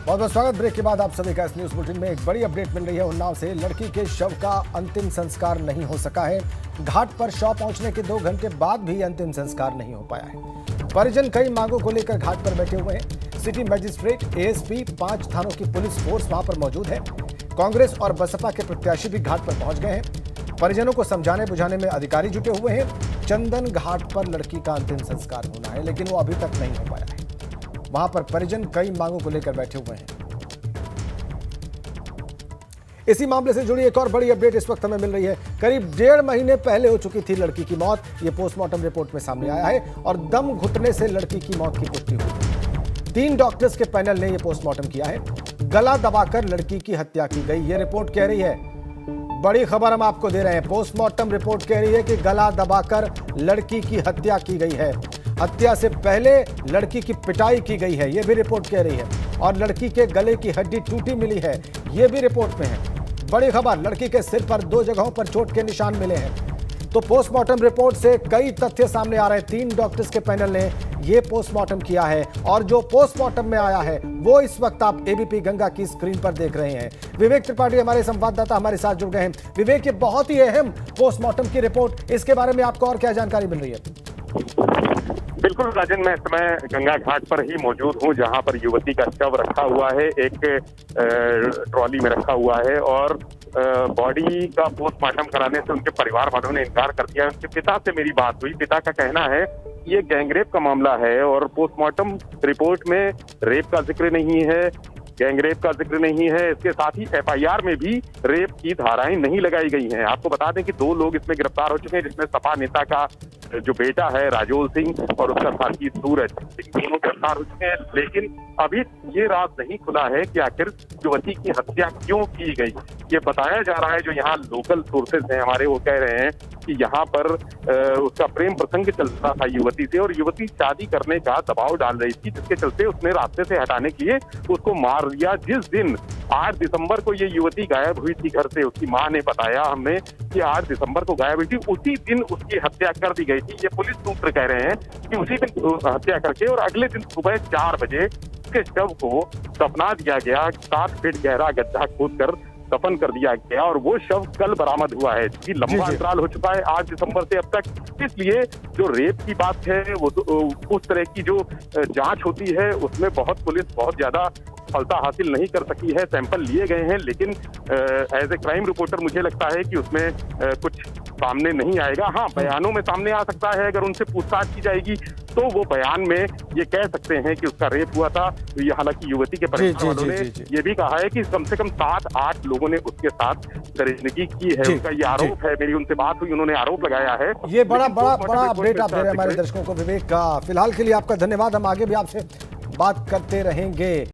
बहुत बहुत स्वागत। ब्रेक के बाद आप सभी का इस न्यूज बुलेटिन में एक बड़ी अपडेट मिल रही है। उन्नाव से लड़की के शव का अंतिम संस्कार नहीं हो सका है। घाट पर शव पहुंचने के 2 घंटे बाद भी अंतिम संस्कार नहीं हो पाया है। परिजन कई मांगों को लेकर घाट पर बैठे हुए हैं। सिटी मजिस्ट्रेट, एएसपी, 5 थानों की पुलिस फोर्स वहां पर मौजूद है। कांग्रेस और बसपा के प्रत्याशी भी घाट पर पहुंच गए हैं। परिजनों को समझाने बुझाने में अधिकारी जुटे हुए हैं। चंदन घाट पर लड़की का अंतिम संस्कार होना है, लेकिन वो अभी तक नहीं हो पाया है। वहां पर परिजन कई मांगों को लेकर बैठे हुए हैं। इसी मामले से जुड़ी एक और बड़ी अपडेट इस वक्त हमें मिल रही है। करीब 1.5 महीने पहले हो चुकी थी लड़की की मौत। ये पोस्टमार्टम रिपोर्ट में सामने आया है और दम घुटने से लड़की की मौत की पुष्टि हुई। 3 डॉक्टर्स के पैनल ने यह पोस्टमार्टम किया है। गला दबाकर लड़की की हत्या की गई, यह रिपोर्ट कह रही है। बड़ी खबर हम आपको दे रहे हैं। पोस्टमार्टम रिपोर्ट कह रही है कि गला दबाकर लड़की की हत्या की गई है। हत्या से पहले लड़की की पिटाई की गई है, यह भी रिपोर्ट कह रही है। और लड़की के गले की हड्डी टूटी मिली है, यह भी रिपोर्ट में है। बड़ी खबर, लड़की के सिर पर 2 जगहों पर चोट के निशान मिले हैं। तो पोस्टमार्टम रिपोर्ट से कई तथ्य सामने आ रहे हैं। 3 डॉक्टर्स के पैनल ने यह पोस्टमार्टम किया है और जो पोस्टमार्टम में आया है वो इस वक्त आप एबीपी गंगा की स्क्रीन पर देख रहे हैं। विवेक त्रिपाठी हमारे संवाददाता हमारे साथ जुड़ गए हैं। विवेक, ये बहुत ही अहम पोस्टमार्टम की रिपोर्ट, इसके बारे में आपको और क्या जानकारी मिल रही है? बिल्कुल राजन, मैं इस समय गंगा घाट पर ही मौजूद हूँ, जहाँ पर युवती का शव रखा हुआ है, एक ट्रॉली में रखा हुआ है और बॉडी का पोस्टमार्टम कराने से उनके परिवार वालों ने इनकार कर दिया। उनके पिता से मेरी बात हुई। पिता का कहना है कि ये गैंगरेप का मामला है और पोस्टमार्टम रिपोर्ट में रेप का जिक्र नहीं है, गैंगरेप का जिक्र नहीं है। इसके साथ ही एफआईआर में भी रेप की धाराएं नहीं लगाई गई हैं। आपको बता दें कि 2 लोग इसमें गिरफ्तार हो चुके हैं, जिसमें सपा नेता का जो बेटा है राजोल सिंह और उसका साथी सूरज सिंह, दोनों गिरफ्तार हो चुके हैं। लेकिन अभी ये राज नहीं खुला है कि आखिर युवती की हत्या क्यों की गई। ये बताया जा रहा है, जो यहाँ लोकल सोर्सेज हैं हमारे, वो कह रहे हैं कि यहाँ पर उसका प्रेम प्रसंग चल रहा था युवती से और युवती शादी करने का दबाव डाल रही थी, जिसके चलते उसने रास्ते से हटाने के लिए उसको मार दिया। जिस दिन 8 दिसंबर को ये युवती गायब हुई थी घर से, उसकी मां ने बताया हमें कि 8 दिसंबर को गायब हुई थी, उसी दिन उसकी हत्या कर दी गई थी। ये पुलिस सूत्र कह रहे हैं कि उसी दिन हत्या करके और अगले दिन सुबह 4 बजे उसके शव को दफना दिया गया। 7 फीट गहरा गड्ढा खोदकर दफन कर दिया गया और वो शव कल बरामद हुआ है। क्योंकि लंबा अंतराल हो चुका है 8 दिसंबर से अब तक, इसलिए जो रेप की बात है वो उस तरह की जो जांच होती है उसमें पुलिस बहुत ज्यादा सफलता हासिल नहीं कर सकी है। सैंपल लिए गए हैं, लेकिन एज ए क्राइम रिपोर्टर मुझे लगता है कि उसमें कुछ सामने नहीं आएगा। हाँ, बयानों में सामने आ सकता है। अगर उनसे पूछताछ की जाएगी तो वो बयान में ये कह सकते हैं कि उसका रेप हुआ था। ये हालांकि युवती के परिवार वालों ने ये भी कहा है कि कम से कम 7-8 लोगों ने उसके साथ दरिंदगी की है। उनका ये आरोप है। मेरी उनसे बात हुई, उन्होंने आरोप लगाया है। ये बड़ा अपडेट आप दे रहे हैं हमारे दर्शकों को। विवेक का फिलहाल के लिए आपका धन्यवाद। हम आगे भी आपसे बात करते रहेंगे।